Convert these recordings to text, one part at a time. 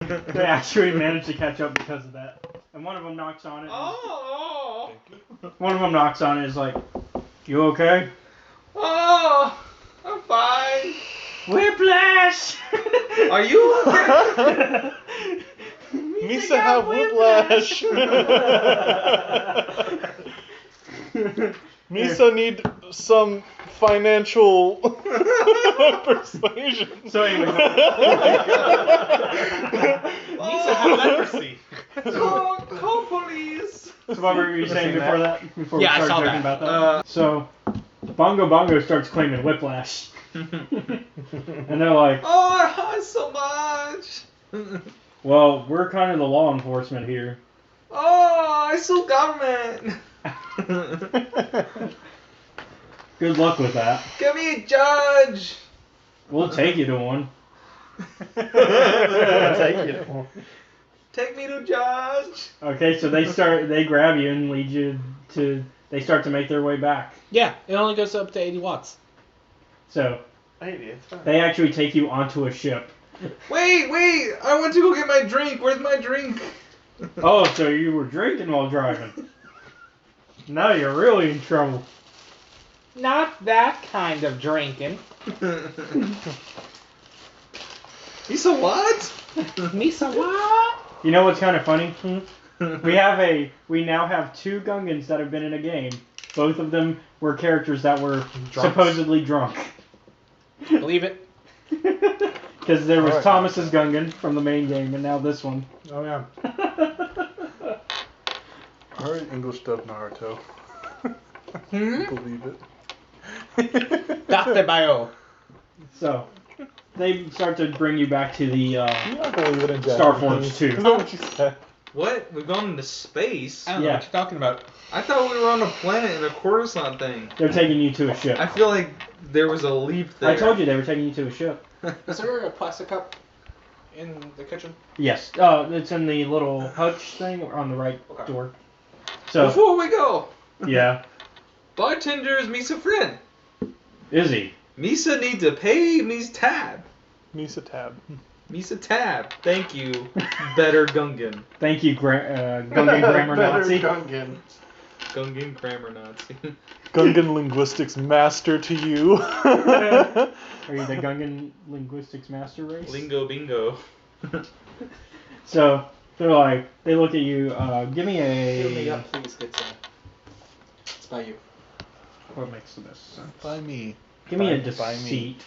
They actually manage to catch up because of that. And one of them knocks on it. Oh! One of them knocks on it and is like, "You okay?" Oh! I'm fine. Whiplash! Are you okay? Misa have whiplash. Misa need some financial persuasion. So anyway. Misa have leprosy. Call police. So what were you saying before that? Before Yeah, I we saw started that. talking about that? So, Bongo Bongo starts claiming whiplash. And they're like, Oh, it hurts so much. well, we're kind of the law enforcement here. Oh, I sue government. Good luck with that. Give me a judge. We'll take you to one. Take me to judge. Okay, so they grab you and lead you to, they start to make their way back. Yeah, it only goes up to 80 watts. So, 80, it's fine. they actually take you onto a ship. Wait, I want to go get my drink. Where's my drink? Oh, so you were drinking while driving. Now you're really in trouble. Not that kind of drinking. Misa what? Misa what? You know what's kind of funny? We now have 2 Gungans that have been in a game. Both of them were characters that were supposedly drunk. Believe it. Because there was Alright. Thomas's Gungan from the main game, and now this one. Oh yeah. Alright, English dub Naruto. Believe it. Date bio. So, they start to bring you back to the You don't believe it in Star Japanese. Force 2. Is that what you said? What? We've gone into space? I don't know Yeah. what you're talking about. I thought we were on a planet in a Coruscant thing. They're taking you to a ship. I feel like there was a leap there. I told you they were taking you to a ship. Is there a plastic cup in the kitchen? Yes. It's in the little hutch thing on the right Okay. door. So, Before we go, yeah. bartender is Misa friend. Is he? Misa need to pay Misa tab. Misa tab. Misa tab. Thank you, better Gungan. Thank you, Gungan Grammar Nazi. Gungan. Gungan grammar Nazi. Gungan linguistics master to you. Are you the Gungan linguistics master race? Lingo bingo. So, they're like, they look at you, give me Fill me a... up, please. It's by you. What makes the best sense? By me. Give me a By me. deceit.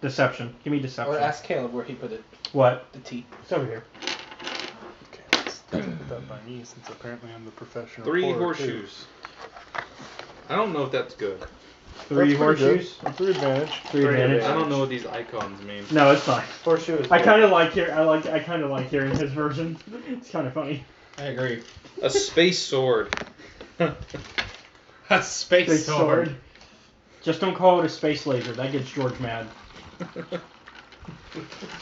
Deception. Give me deception. Or ask Caleb where he put it. What? The T. It's over here. Okay, let's put that by me since apparently I'm the professional. 3 pourer, too. horseshoes. I don't know if that's good. 3 That's pretty horseshoes? good. 3 advantage. 3 advantage. I don't know what these icons mean. No, it's fine. Horseshoe. I kind of like hearing his version. It's kind of funny. I agree. A space sword. A space Space sword. sword. Just don't call it a space laser. That gets George mad.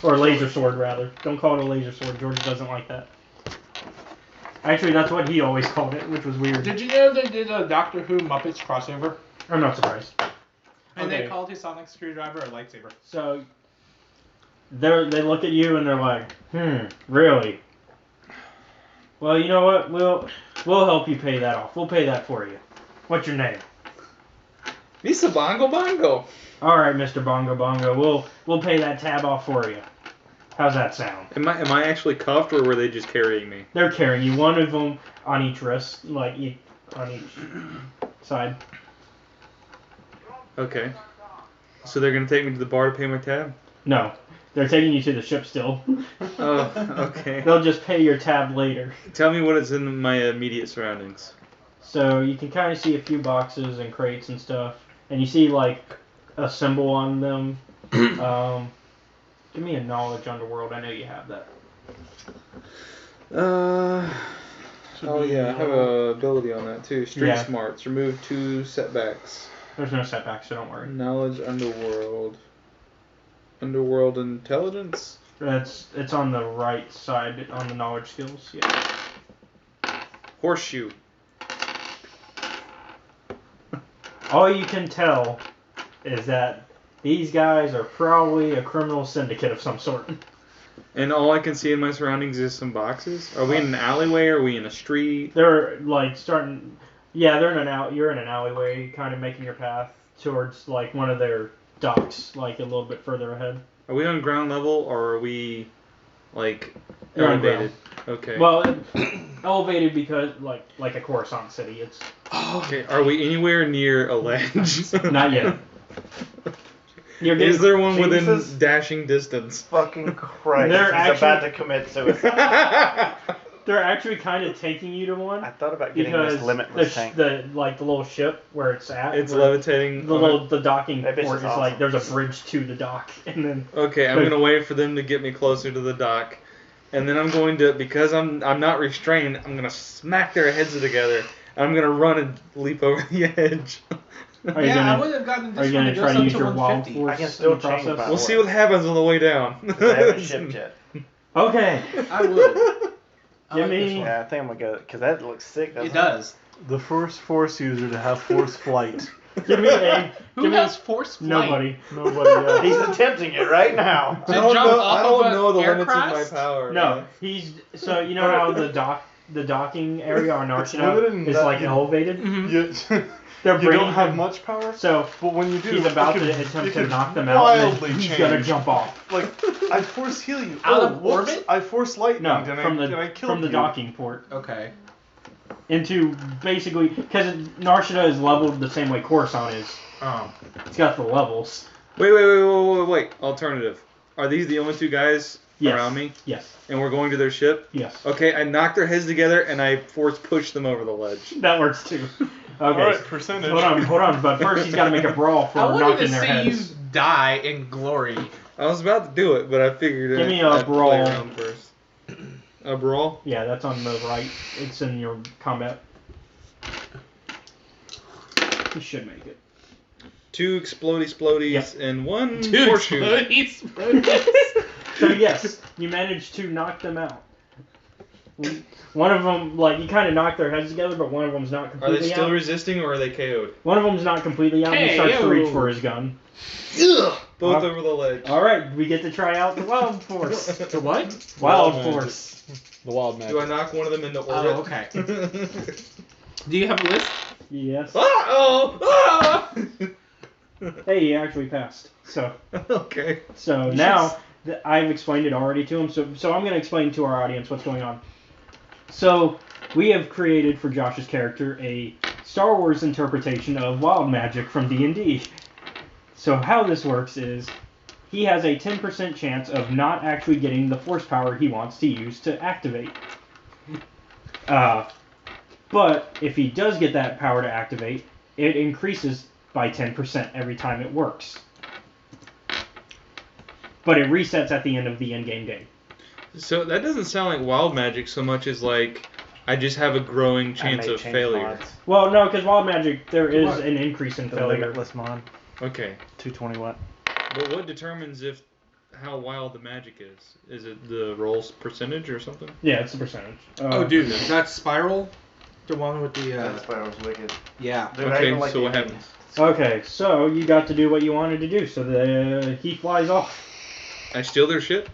Or a laser sword, rather. Don't call it a laser sword. George doesn't like that. Actually, that's what he always called it, which was weird. Did you know they did a Doctor Who Muppets crossover? I'm not surprised. And Okay. they called his sonic screwdriver a lightsaber. So, they look at you and they're like, really? Well, you know what? We'll help you pay that off. We'll pay that for you. What's your name? Misa bongo bongo. All right, Mr. Bongo Bongo. We'll pay that tab off for you. How's that sound? Am I actually cuffed or were they just carrying me? They're carrying you, one of them on each wrist, on each side. Okay. So they're gonna take me to the bar to pay my tab? No, they're taking you to the ship still. Oh, okay. They'll just pay your tab later. Tell me what is in my immediate surroundings. So you can kind of see a few boxes and crates and stuff, and you see like a symbol on them. Give me a knowledge underworld. I know you have that. Oh yeah, I have a ability on that too. Street Yeah. smarts. Remove 2 setbacks. There's no setbacks, so don't worry. Knowledge underworld. Underworld intelligence? It's on the right side on the knowledge skills. Yeah. Horseshoe. All you can tell is that these guys are probably a criminal syndicate of some sort. And all I can see in my surroundings is some boxes. Are we in an alleyway? Or are we in a street? They're like starting. Yeah, they're in an You're in an alleyway, kind of making your path towards like one of their docks, like a little bit further ahead. Are we on ground level or are we like You're on elevated? Okay. Well, elevated because like a Coruscant city. It's Okay. Are we anywhere near a ledge? not yet. Is there one Jesus. within dashing distance? Fucking Christ. They're He's about actually- to commit suicide. They're actually kind of taking you to one. I thought about getting Because this limitless tank. the little ship where it's at. It's where levitating. The docking That bitch port is is awesome. like there's a bridge to the dock, and then Okay, I'm gonna wait for them to get me closer to the dock, and then I'm going to, because I'm not restrained, I'm gonna smack their heads together, and I'm gonna run and leap over the edge. are you I gonna would have gotten are this you one gonna to try go to use up your to wild 150. force I can still in the change process? my- We'll see what happens on the way down. Because I haven't shipped yet. Okay, I would. I Give like me- this one. Yeah, I think I'm gonna go, because that looks sick, doesn't It does. The first Force user to have Force flight. give me a Who give me has force flight? nobody. Nobody else. He's attempting it right now. To jump off I don't of know the an limits of my aircraft? power. No, he's so you know how the docking area on limited Narshina in is that like you- elevated. You, They're you bringing don't have him- much power, So but when you do, he's about it to can- attempt it to can knock them out, and wildly then he's change. gonna jump off. Like, I Force heal you. Out Oh, of whoops, orbit? I Force lightning. No, and from I killed the you. docking port Okay. into basically because Narshina is leveled the same way Coruscant is. Oh. It's got the levels. Wait. Alternative. Are these the only two guys Yes. around me? Yes. And we're going to their ship? Yes. Okay, I knock their heads together and I force push them over the ledge. That works too. Okay. Alright, percentage. Hold on. But first he's got to make a brawl for I wanted to knocking their see heads. you die in glory. I was about to do it, but I figured Give me a I'd play brawl. around first. A brawl? Yeah, that's on the right. It's in your combat. You should make it. 2 explodies Yep. and 1 Dude, horseshoe. So yes, you managed to knock them out. One of them, like you kind of knock their heads together, but one of them's not Are completely they still out. resisting or are they KO'd? One of them's not completely out. He starts to reach KO. for his gun. Ugh! Both Uh, over the ledge. All right, we get to try out the wild force. The what? Wild Wild force. The wild magic. Do I knock one of them into orbit? Oh, okay. Do you have a list? Yes. Ah! Hey, he actually passed. So Okay. now I've explained it already to him. So I'm going to explain to our audience what's going on. So we have created for Josh's character a Star Wars interpretation of wild magic from D&D. So how this works is he has a 10% chance of not actually getting the force power he wants to use to activate. But if he does get that power to activate, it increases by 10% every time it works. But it resets at the end of the in-game game. So that doesn't sound like wild magic so much as like I just have a growing chance of failure. Well, no, because wild magic, there is What? an increase in The failure. limitless mod. Okay. 220 watt. But what determines how wild the magic is? Is it the roll's percentage or something? Yeah, it's the percentage. Oh, dude, that's Spiral? The one with the, That's why I was wicked. yeah. Dude, I Okay, even like so the what ending. happens? Okay, so you got to do what you wanted to do. So he flies off. I steal their shit?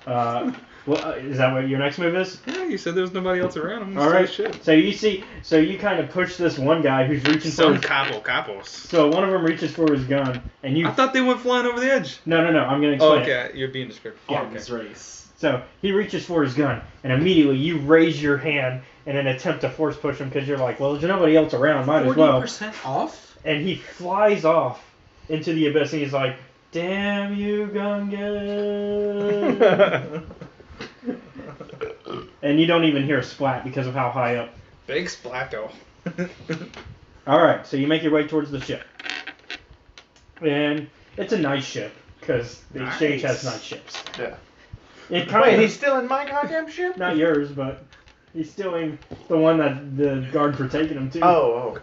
Is that what your next move is? Yeah, you said there was nobody else around. I'm All gonna right. steal shit. So you kind of push this one guy who's reaching for Some his, capos. so one of them reaches for his gun, and you. I thought they went flying over the edge. No, I'm gonna Oh, explain. okay. You're being descriptive. Yeah. Okay. Arms race. So he reaches for his gun, and immediately you raise your hand in an attempt to force push him because you're like, well, there's nobody else around, might as well. 40% off? And he flies off into the abyss, and he's like, "Damn you, Gungan!" And you don't even hear a splat because of how high up. Big splatto. All right, so you make your way towards the ship, and it's a nice ship because the exchange has nice ships. Yeah. It kind Wait, of he's still in my goddamn ship? not yours, but he's stealing the one that the guards were taking him to. Oh.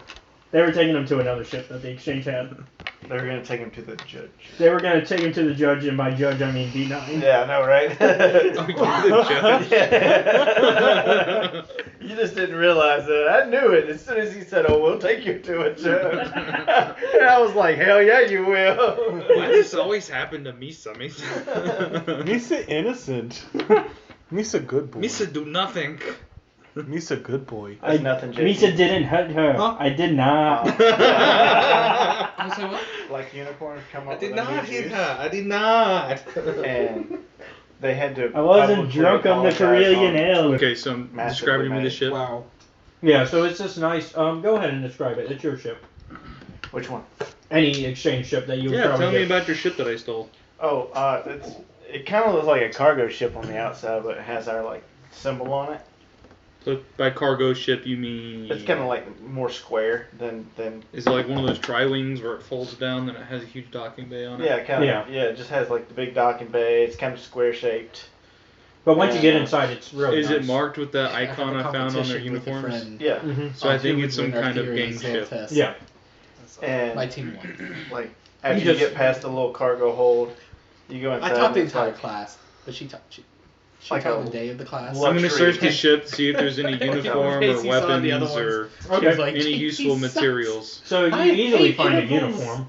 They were taking him to another ship that the exchange had. They were gonna take him to the judge. They were going to take him to the judge, and by judge I mean D9. Yeah, I know, right? Oh, you're the judge. Yeah. You just didn't realize that. I knew it as soon as he said, "Oh, we'll take you to a judge." And I was like, "Hell yeah, you will." Why does this always happen to Misa? Misa innocent. Misa good boy. Misa do nothing. Misa good boy. That's nothing, JP. Misa didn't hurt her. Huh? I did not. I say what? Like unicorns come I up did with a new not hit juice, her. I did not. and they had to. I wasn't publicly drunk on the apologize Carillion on- Ale. Okay, so I'm Massively describing me the made. ship. Wow. Yeah, so it's this nice. Go ahead and describe it. It's your ship. Which one? Any exchange ship that you would Yeah, probably tell me get. about your ship that I stole. Oh, it kind of looks like a cargo ship on the outside, but it has our like symbol on it. So by cargo ship, you mean... It's kind of like more square than. Is it like one of those tri-wings where it folds down and it has a huge docking bay on it? Yeah, kind of. Yeah. Yeah, it just has like the big docking bay. It's kind of square shaped. But once you get inside, it's really Is nice. it marked with the icon I found on their uniforms? Yeah. Mhm. So I think it's some kind of gang ship. Yeah. And My team won. like after you just- get past the little cargo hold, you go I inside. taught the and it's entire like, class, but she taught. She Like taught a the day of the class. What? I'm going to Luxury. search the ship to see if there's any uniform or Casey saw the other weapons or She was like, any "He useful sucks." materials. So you I easily hate find a uniforms. uniform.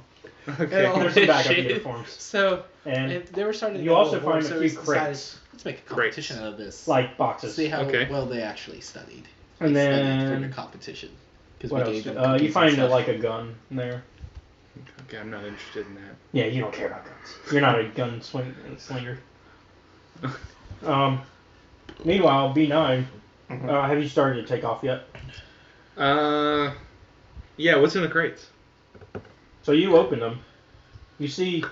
Okay. There's some backup Shit. uniforms. So And and they were starting to you get also overboard, find a so few we decided, crates. let's make a Crates. competition out of this. like boxes. See how Okay. well they actually studied. And They studied then- for the competition. 'Cause What we else? gave them You cookies and find stuff. like a gun in there. Okay, I'm not interested in that. Yeah, you don't care about guns. You're not a gun slinger. Meanwhile, B9, Mhm. have you started to take off yet? Yeah, what's in the crates? So you open them. You see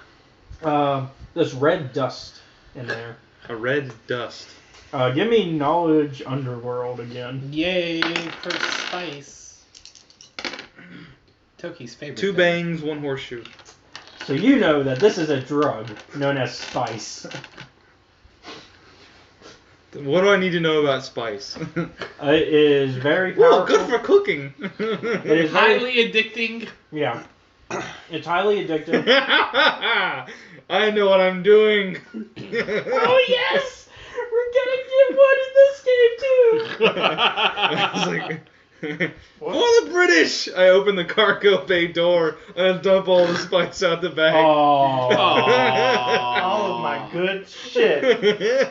this red dust in there. A red dust. Give me knowledge underworld again. Yay for spice. Toki's favorite. Two thing. bangs, one horseshoe. So you know that this is a drug known as spice. What do I need to know about spice? It is very Whoa, powerful. good for cooking. It is very, Highly addicting. yeah. It's highly addictive. I know what I'm doing. Oh yes, we're gonna get one in this game too. I was like, for the British! I open the cargo bay door and dump all the spice out the bag. Oh. All of my good shit.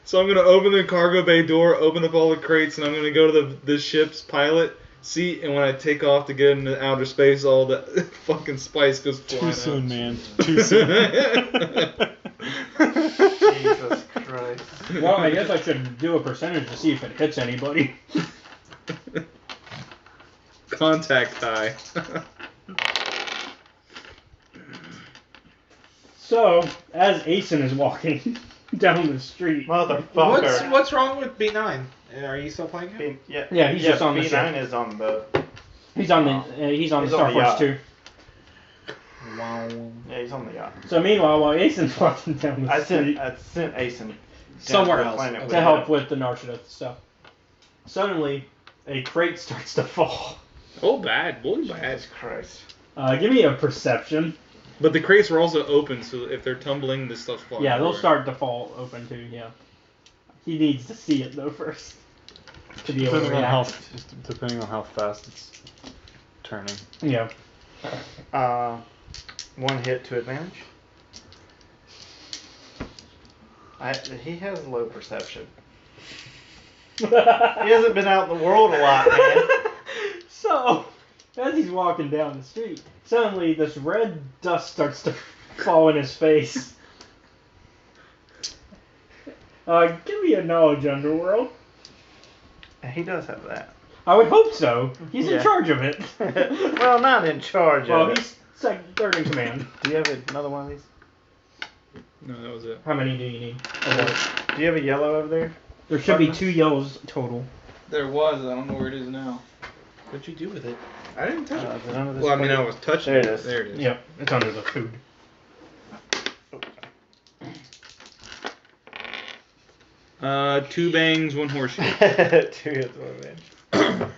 So I'm gonna open the cargo bay door, open up all the crates, and I'm gonna go to the ship's pilot seat. And when I take off to get into outer space, all the fucking spice goes flying Too soon, out. man. Too soon. Jesus Christ. Well, I guess I should do a percentage to see if it hits anybody. Contact high. So, as Asen is walking down the street, Motherfucker. What's wrong with B9? Are you still playing him? Yeah, he's just on the B9 ship. is on the. he's on the He's Star on the Force yacht. 2. Wow. Yeah, he's on the yacht. So meanwhile, while Asen's walking down the I street sent Asen down Somewhere to the else. planet Okay. with to him. help with the Narshada stuff, suddenly a crate starts to fall. Oh, bad. Boy, bad. Jesus Christ. Give me a perception. But the crates were also open, so if they're tumbling, this stuff's falling. Yeah, they'll everywhere. start to fall open too. Yeah. He needs to see it though first to be able to Depending on how fast it's turning. Yeah. One hit to advantage. He has low perception. He hasn't been out in the world a lot, man. So, as he's walking down the street, suddenly this red dust starts to fall in his face. Give me a knowledge underworld. He does have that. I would hope so. He's in Yeah. charge of it. Well, not in charge Well, of it. he's third in command. Do you have another one of these? No, that was it. How many do you need? Do you have a yellow over there? There should be 2 yellows total. There was. I don't know where it is now. What'd you do with it? I didn't touch Is it under this Well, I mean, plate? I was touching There it it. is. There it is. Yep, it's under the food. Two bangs, one horseshoe. 2 hits, 1 advantage.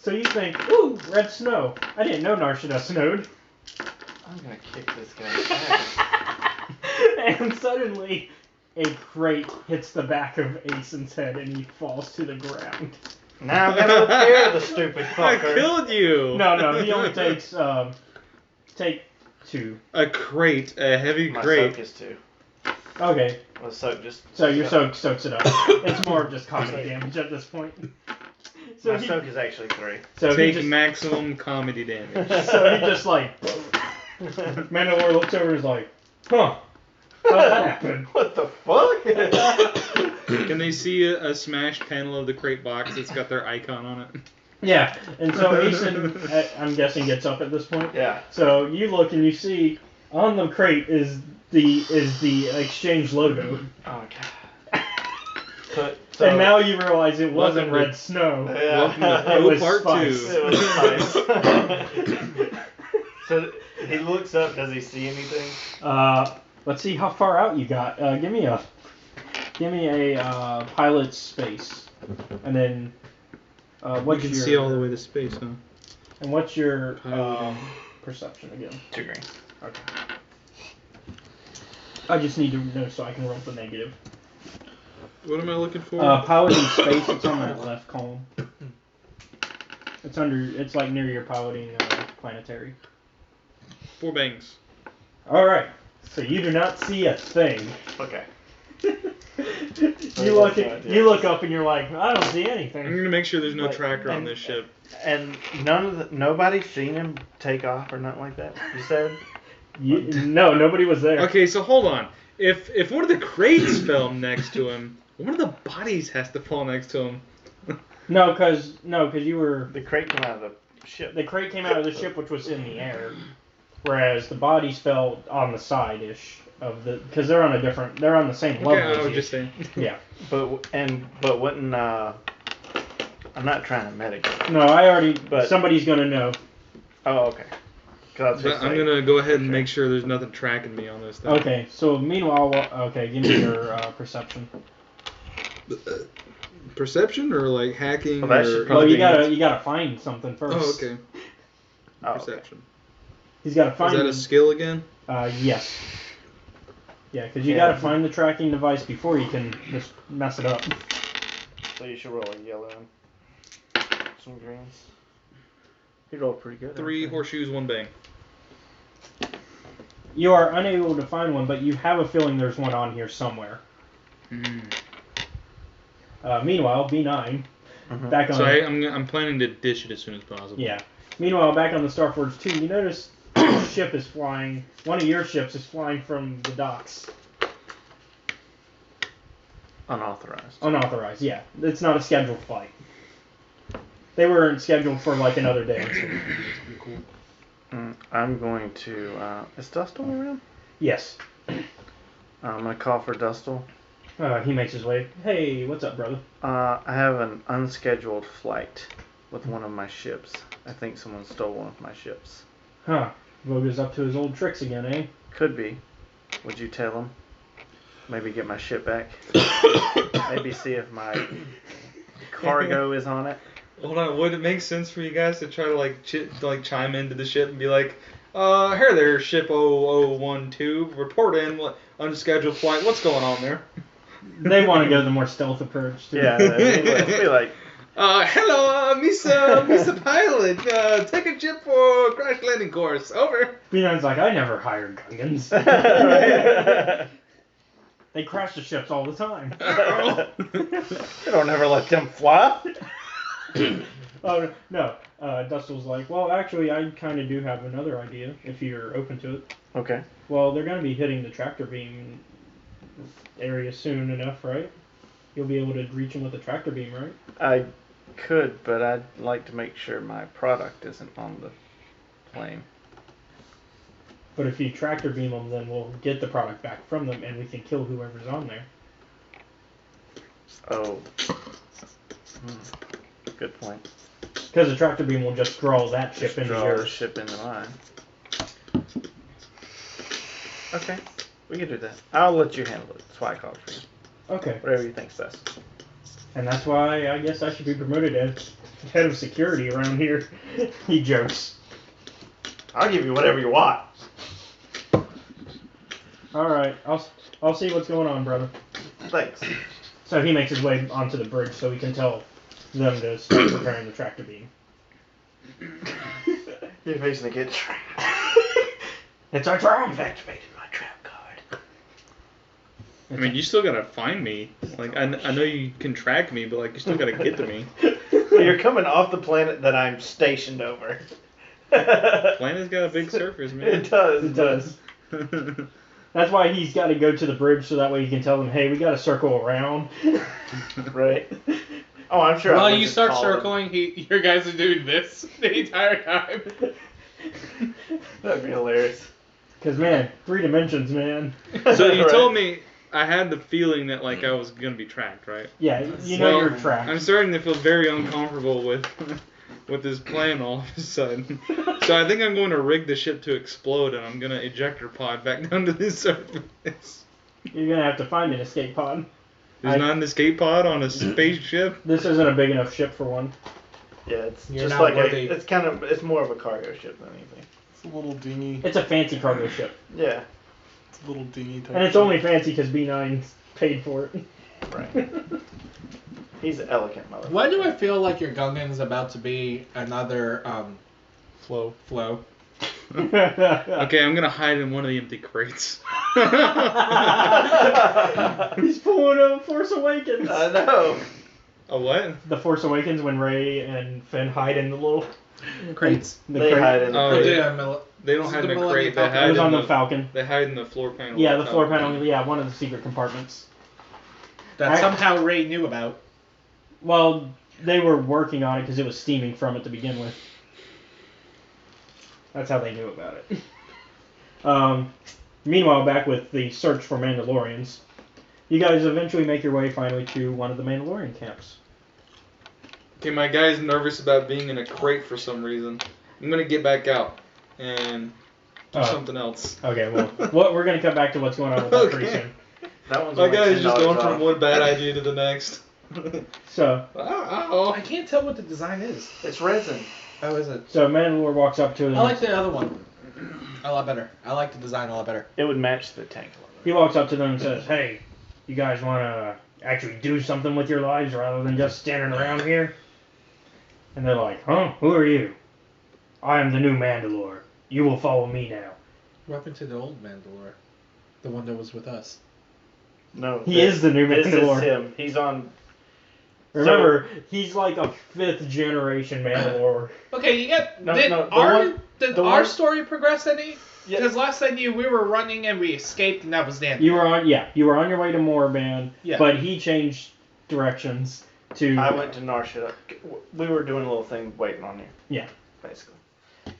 So you think, ooh, red snow. I didn't know Narshada snowed. I'm gonna kick this guy's ass. And suddenly, a crate hits the back of Aeson's head and he falls to the ground. Now I'm gonna repair the stupid I fucker. killed you. No, he only takes take 2. A crate, a heavy My crate. soak is 2. Okay, Well, soak just. so your soak soaks it up. It's more of just comedy damage at this point. So My soak is actually 3. so he Take just maximum comedy damage. so he just like Mandalore looks over and is like, huh? How'd that happen? What the fuck? Can they see a smashed panel of the crate box that's got their icon on it? Yeah, and so Aeson, I'm guessing, gets up at this point. Yeah. So you look and you see on the crate is the exchange logo. Oh god. So, And now you realize it wasn't Welcome to- red snow. Welcome Yeah. to It was Part spice. 2. It was nice. So he looks up. Does he see anything? Let's see how far out you got. Give me a pilot's space, and then what's You can your see all the way to space, huh? and what's your Pilot. perception again? 2 green. Okay. I just need to know so I can roll the negative. What am I looking for? Piloting space. It's on that left column. It's under. It's like near your piloting planetary. 4 bangs. All right. So you do not see a thing. Okay. You look up and you're like, I don't see I'm anything. gonna make sure there's no Like, tracker on and- this ship. And nobody's seen him take off or nothing like that. You said. No, nobody was there. Okay, so hold on. If one of the crates fell next to him, one of the bodies has to fall next to him. No, because you were. The crate came out of the ship. The crate came out of the ship, which was in the air, whereas the bodies fell on the side-ish of the. Because they're on the same level. Okay, I as was you. just saying. Yeah. But wouldn't I'm not trying to medicate. No, I already. But- somebody's gonna know. Oh, okay. 'Cause I was But just I'm like- gonna go ahead and Okay. make sure there's nothing tracking me on this thing. Okay. So meanwhile, okay, give me your perception. Perception or like hacking? Well, that or... should Well, probably you gotta find something first. Oh, okay. Oh, okay. Perception. He's gotta Is find. that a skill again? Yes. Yeah, because you Yeah. gotta find the tracking device before you can just mess it up. So you should roll a yellow and some greens. He rolled pretty good. 3 actually. horseshoes, 1 bang. You are unable to find one, but you have a feeling there's one on here somewhere. Meanwhile, B9, Mhm. back on. So I'm planning to dish it as soon as possible. Yeah. Meanwhile, back on the Starforge 2, you notice a ship is flying. One of your ships is flying from the docks. Unauthorized. Unauthorized, yeah. It's not a scheduled flight. They weren't scheduled for like another day. I'm going to. Is Dustle around? Yes. I'm gonna call for Dustle. He makes his way. Hey, what's up, brother? I have an unscheduled flight with one of my ships. I think someone stole one of my ships. Huh. Voga's up to his old tricks again, eh? Could be. Would you tell him? Maybe get my ship back. Maybe see if my cargo is on it. Hold on, would it make sense for you guys to try to chime into the ship and be like, here there, ship 0012, report in, unscheduled flight, what's going on there? They want to go the more stealth approach. Too. Yeah, it'd be like, Hello, Mr. Pilot, take a ship for crash landing course, over. B9's like, I never hired Gungans. They crash the ships all the time. they don't ever let them fly. Oh, no. Dustle's like, well, actually, I kind of do have another idea, if you're open to it. Okay. Well, they're going to be hitting the tractor beam area soon enough, right? You'll be able to reach them with the tractor beam, right? I could, but I'd like to make sure my product isn't on the plane. But if you tractor beam them, then we'll get the product back from them, and we can kill whoever's on there. Oh. Good point. Because the tractor beam will just draw that ship into Draw the yours. ship into mine. Okay, we can do that. I'll let you handle it. That's why I called for you. Okay. Whatever you think's best. And that's why I guess I should be promoted as head of security around here. He jokes. I'll give you whatever you want. All right, I'll see what's going on, brother. Thanks. So he makes his way onto the bridge so he can tell them to start preparing the tractor beam. You're facing to get trapped. It's our trap. You've activated my trap card. I mean, you still gotta find me. Like, I know you can track me, but like, you still gotta get to me. So you're coming off the planet that I'm stationed over. Planet's got a big surface, man. It does. It does. That's why he's got to go to the bridge so that way he can tell them, hey, we got to circle around. Right. Oh, I'm sure. While you start circling, your guys are doing this the entire time. That'd be hilarious. Because, man, 3 dimensions, man. So you Right. told me I had the feeling that like I was gonna be tracked, right? Yeah, you know Well, you're trapped. I'm starting to feel very uncomfortable with this plan all of a sudden. So I think I'm going to rig the ship to explode, and I'm gonna ejector pod back down to the surface. You're going to have to find an escape pod. There's not an escape pod on a spaceship. This isn't a big enough ship for one. Yeah, it's You're just not like worthy. it's more of a cargo ship than anything. It's a little dingy. It's a fancy cargo ship. Yeah. It's a little dingy type. And it's ship. only fancy because B9 paid for it. Right. He's an elegant motherfucker. Why do I feel like your Gungan's about to be another flow? Okay, I'm gonna hide in one of the empty crates. He's pulling a Force Awakens. I know. A what? The Force Awakens when Rey and Finn hide in the little crates. the They crate. hide in the Oh, Oh, crate. yeah, They don't This hide is in the the crate. They Millennium hide It was in on the the Falcon. They hide in the floor panel. Yeah, of the floor Falcon. panel. Yeah, one of the secret compartments. that I- somehow Ray knew about. Well, they were working on it because it was steaming from it to begin with. That's how they knew about it. Meanwhile, back with the search for Mandalorians, you guys eventually make your way finally to one of the Mandalorian camps. Okay, my guy's nervous about being in a crate for some reason. I'm gonna get back out and do Oh. something else. Okay, well, we're going to come back to what's going on with that pretty Okay. soon. That one's My only guy is just $10 going off. from one bad idea to the next. So I can't tell what the design is. It's resin. How is it? Mandalore walks up to them. I like the other one a lot better. I like the design a lot better. It would match the tank a little He walks up to them and says, hey, you guys want to actually do something with your lives rather than just standing around here? And they're like, huh? Who are you? I am the new Mandalore. You will follow me now. What happened to the old Mandalore? The one that was with us. No, He is the new This Mandalore. is him. He's on. Remember, he's like a 5th generation Mandalore. Okay, you got. No, did no, the our one- did the our one- story progress any? Yeah. Because last I knew, we were running and we escaped, and that was the end. You were on your way to Moraband, Yeah. but he changed directions to. I went to Narsha. We were doing a little thing waiting on you. Yeah. Basically.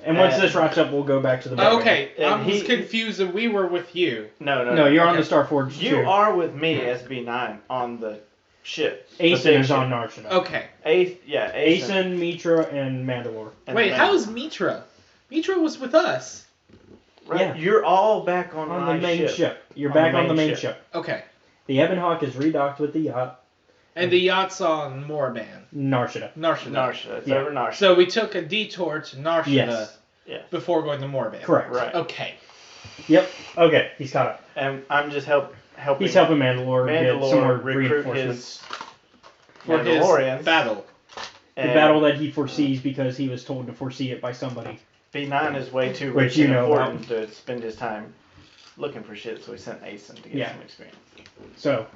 And once this wraps up, we'll go back to the. Moraband. Okay, And I was confused that we were with you. No. No, you're on Okay. the Starforge. You are with me as B9 on the ship. The Asen big is ship. on Narshada. Okay. Asen. Asen, Mitra, and Mandalore. and Wait, the how man. is Mitra? Mitra was with us. Right. Yeah. You're all back on, On my the main ship. ship. You're On back the on the main main ship. ship. Okay. The Ebonhawk is redocked with the yacht. And the yacht's on Moraband. Narshada. Narshada. Narsha. It's Yeah. over Narsha. So we took a detour to Narshada Yes. Yeah. before going to Moraband. Correct. Right. Okay. Yep. Okay, he's caught up. And I'm just helping. He's helping Mandalore, get some more Mandalore recruit reinforcements. For his Mandalorians. battle. The and battle that he foresees because he was told to foresee it by somebody. B9 is way too Which rich you and know important to spend his time looking for shit, so he sent Asen to get Yeah. some experience. So,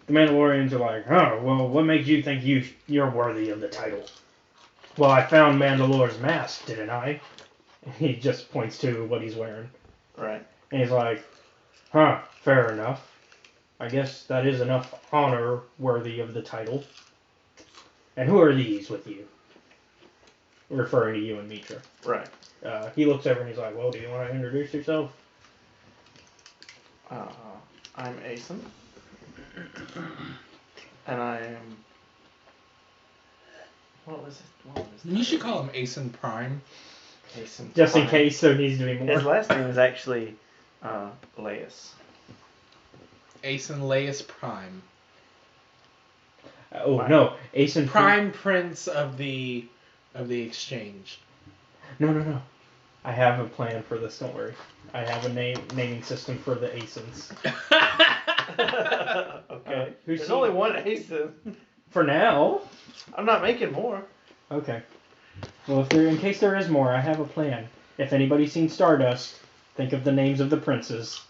the Mandalorians are like, oh, well, what makes you think you're worthy of the title? Well, I found Mandalore's mask, didn't I? And he just points to what he's wearing. Right. And he's like, huh, fair enough. I guess that is enough honor worthy of the title. And who are these with you? Referring to you and Mitra. Right. He looks over and he's like, well, do you want to introduce yourself? I'm Asen. And I am. What was it? You should call him Asen Prime. Asen. Just in Prime. case there needs to be more. His last name is actually Laius. Asen Laius Prime. Oh, no. Asen Prime Prince of the Exchange. No. I have a plan for this. Don't worry. I have a naming system for the ASINs. Okay. Who's There's seen- only one ASIN. For now. I'm not making more. Okay. Well, in case there is more, I have a plan. If anybody's seen Stardust, think of the names of the princes.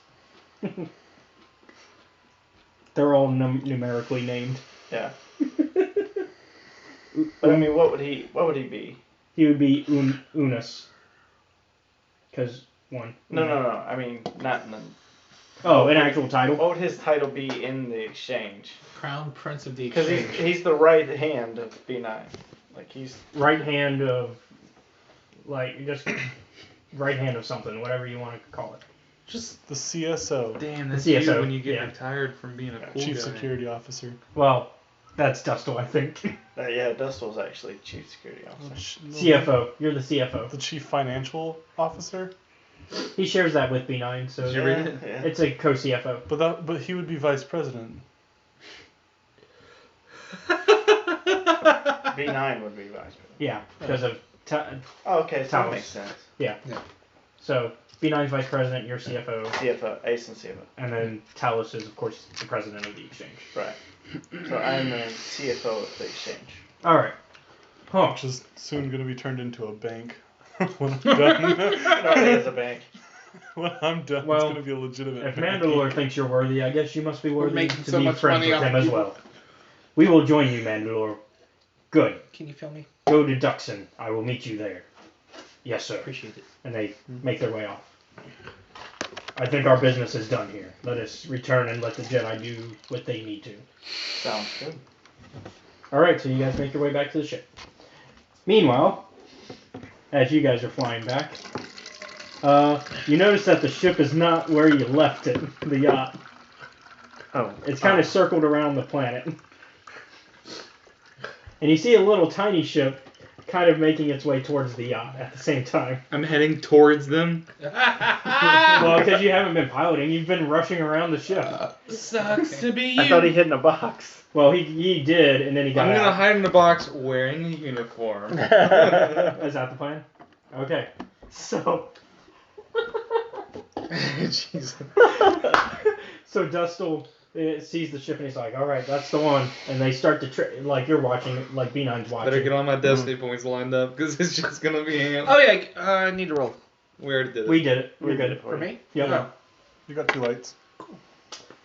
They're all numerically named. Yeah. But I mean, what would he be? He would be Unas. Because one. No. I mean, not in the. Oh, an actual title? What would his title be in the exchange? Crown Prince of the Because Exchange. he's the right hand of B9. Like he's. Right hand of. Like, just. Right hand of something, whatever you want to call it. Just the CSO, Damn, that's CSO, you when you get yeah. retired from being a cool Chief guy. Security Officer. Well, that's Dustle, I think. Yeah, Dustel's actually chief security officer. CFO. You're the CFO. The Chief Financial Officer. He shares that with B9, so Did you read it? Yeah. it's a co-CFO. But he would be Vice President. B9 would be vice president. Yeah, because of... Oh, okay, so that Talos. makes sense. So, B9's vice president, you're CFO, CFO, ace and CFO. and then Talos is, of course, the president of the exchange. Right. So I'm the CFO of the exchange. Alright. Huh. Which is soon going to be turned into a bank. When I'm done. It already is a bank. When I'm done, Well, it's going to be a legitimate If bank. Mandalore thinks you're worthy, I guess you must be worthy making to so be much friends money with off him as people. well. We will join you, Mandalore. Good. Can you feel me? Go to Duxon. I will meet you there. Yes, sir. Appreciate it. And they make their way off. I think our business is done here. Let us return and let the Jedi do what they need to. Sounds good. Alright, so you guys make your way back to the ship. Meanwhile, as you guys are flying back, you notice that the ship is not where you left it, the yacht. Oh. It's kind of circled around the planet. And you see a little tiny ship kind of making its way towards the yacht at the same time. I'm heading towards them. Well, because you haven't been piloting, you've been rushing around the ship. Sucks to be you. I thought he hid in a box. Well, he did, and then he got I'm gonna out. hide in the box wearing a uniform. Is that the plan? Okay. So... Jesus. So Dustle sees the ship and he's like, alright, that's the one. And they start to, like you're watching, like B9's watching. Better get all my destiny points lined up, because it's just gonna be him. Oh yeah, I need to roll. We already did it. We did it. We We're did good. it For me? Yep. Oh. You got 2 lights.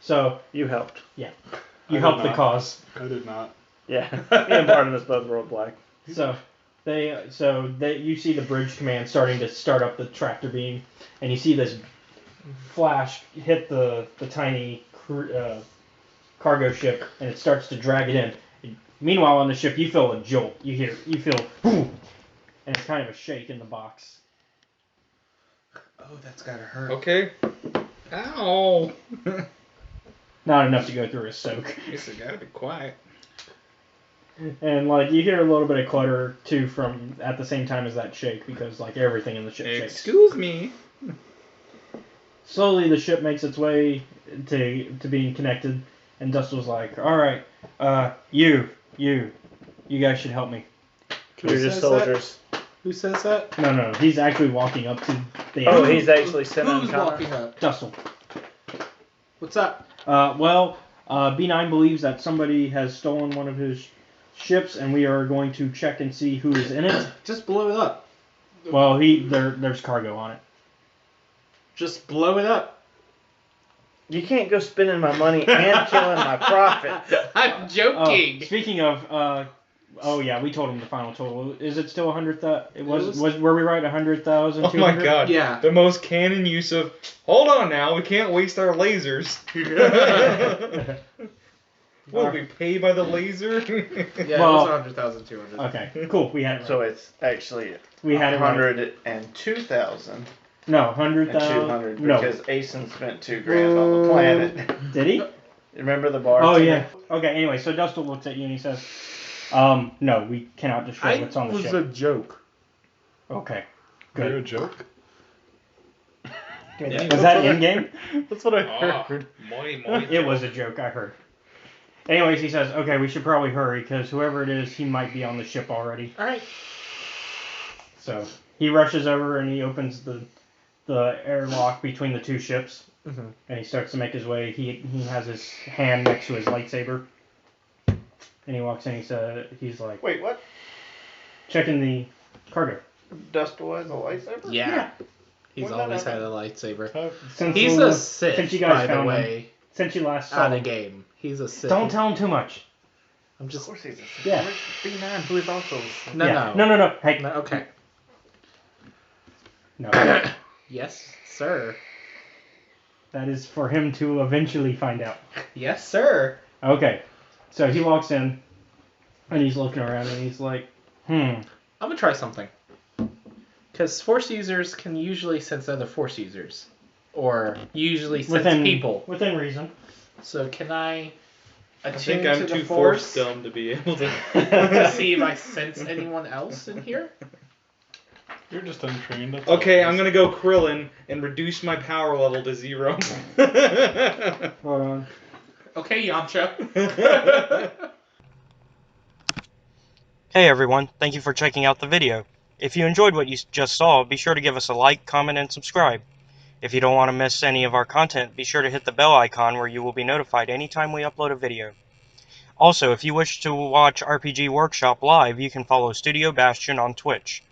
So, You helped. you did helped the not. cause. I did not. Yeah. Me and Barnabas both rolled black. So you see the bridge command starting to start up the tractor beam, and you see this flash hit the tiny cargo ship, and it starts to drag it in. Meanwhile, on the ship, you feel a jolt. You feel, boom, and it's kind of a shake in the box. Oh, that's gotta hurt. Okay. Ow. Not enough to go through a soak. Guess I gotta be quiet. And like you hear a little bit of clutter too from at the same time as that shake, because like everything in the ship shakes. Excuse me. Slowly the ship makes its way to being connected, and Dustle's like, "All right, you guys should help me." You're just soldiers. Who says that? No, he's actually walking up to the. Oh, he's actually sending Who's Kavar? walking up? Dustle. What's up? Well, B9 believes that somebody has stolen one of his ships, and we are going to check and see who is in it. Just blow it up. Well, there's cargo on it. Just blow it up. You can't go spending my money and killing my profit. I'm joking. Speaking of, oh yeah, we told him the final total. Is it still 100,000? It was. Were we right? 100,000. Oh my god. Yeah. The most canon use of, hold on now, we can't waste our lasers. Will we pay by the laser? Yeah, Well- it was 100,200. Okay, cool. We had it right. So it's actually We had it right. 102,000 No, and 200,000. 200 No. because Asen spent $2,000 on the planet. Did he? Remember the bar? Oh yeah. Okay. Anyway, so Dustle looks at you and he says, "No, we cannot destroy what's on the was ship." a joke. Okay. You're a Good. joke? Was that in game? That's what I Ah, heard. It was a joke. I heard. Anyways, he says, "Okay, we should probably hurry because whoever it is, he might be on the ship already." All right. So he rushes over and he opens the airlock between the two ships, Mhm. and he starts to make his way. He has his hand next to his lightsaber, and he walks in. He's like Wait, what? checking the cargo. Dustois has a lightsaber? Yeah. He's When did that always had happen? a lightsaber. Since He's you- a since Sith, you guys by the found him. way. Since you last saw Out of him. game. He's a Sith. Don't tell him too much. I'm Of just. course he's a Sith. Yeah. Where's B9, who is also a Sith? No, Yeah. no. No. Hey. No, okay. No. Yes, sir. That is for him to eventually find out. Yes, sir. Okay. So he walks in, and he's looking around, and he's like, I'm gonna try something. Because Force users can usually sense other Force users. Or usually sense people. Within reason. So can I I attune think to I'm the too Force force dumb to be able to. to see if I sense anyone else in here? You're just untrained. That's Okay, all it I'm is. gonna go Krillin and reduce my power level to 0. Hold on. Okay, Yamcha. Hey everyone, thank you for checking out the video. If you enjoyed what you just saw, be sure to give us a like, comment, and subscribe. If you don't want to miss any of our content, be sure to hit the bell icon where you will be notified anytime we upload a video. Also, if you wish to watch RPG Workshop live, you can follow Studio Bastion on Twitch.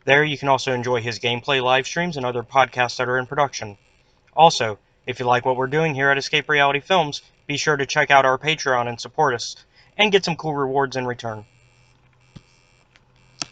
There you can also enjoy his gameplay live streams and other podcasts that are in production. Also, if you like what we're doing here at Escape Reality Films, be sure to check out our Patreon and support us, and get some cool rewards in return.